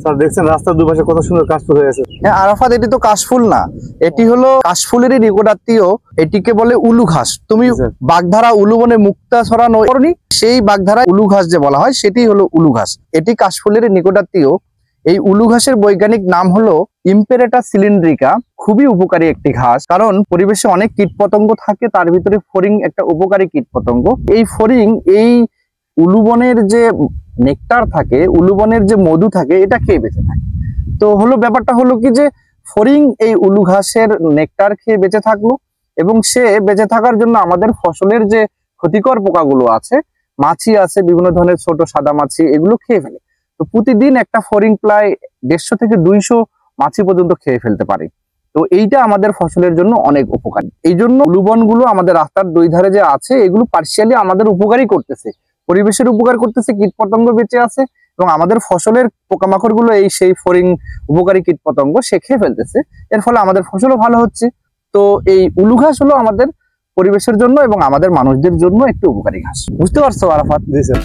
Sir দেখছেন রাস্তার দুপাশে কত সুন্দর কাশফুল হয়ে আছে। হ্যাঁ আরাফাত, এটি তো কাশফুল না, এটি হলো কাশফুলেরই নিকটাত্মীয়, এটিকে বলে উলু ঘাস। তুমি বাগধারা উলু বনে মুক্তা ছড়ানো করনি, সেই বাগধারা উলু ঘাস যে বলা হয় সেটি হলো উলু ঘাস। এটি কাশফুলের নিকটাত্মীয়। এই উলু ঘাসের বৈজ্ঞানিক নাম হলো ইম্পেরেটা সিলিন্ড্রিকা। খুবই উপকারী একটি ঘাস, কারণ পরিবেশে অনেক কীটপতঙ্গ থাকে, তার ভিতরে ফড়িং একটা উপকারী কীটপতঙ্গ। এই ফড়িং এই উলুবনের যে নেকটার থাকে, উলুবনের যে মধু থাকে, এটা খেয়ে বেঁচে থাকে। তো হলো ব্যাপারটা হলো কি যে ফড়িং এই উলু ঘাসের নেকটার খেয়ে বেঁচে থাকলো, এবং সে বেঁচে থাকার জন্য আমাদের ফসলের যে ক্ষতিকর পোকাগুলো আছে, মাছি আছে, বিভিন্ন ধরনের ছোট সাদা মাছি, এগুলো খেয়ে ফেলে। তো প্রতিদিন একটা ফড়িং প্রায় 150 থেকে 200 মাছি পর্যন্ত খেয়ে ফেলতে পারে। তো এইটা আমাদের ফসলের জন্য অনেক উপকারী। এই জন্য উলুবনগুলো আমাদের রাস্তার দুই ধারে যে আছে, এগুলো পার্সিয়ালি আমাদের উপকারই করতেছে, পরিবেশের উপকার করতেছে, কীটপতঙ্গ বেঁচে আছে, এবং আমাদের ফসলের পোকামাকড় গুলো এই সেই ফড়িং উপকারী কীটপতঙ্গ সে খেয়ে ফেলতেছে। এর ফলে আমাদের ফসলও ভালো হচ্ছে। তো এই উলু ঘাস হলো আমাদের পরিবেশের জন্য এবং আমাদের মানুষদের জন্য একটি উপকারী ঘাস। বুঝতে পারছো আরাফাত? জি স্যার।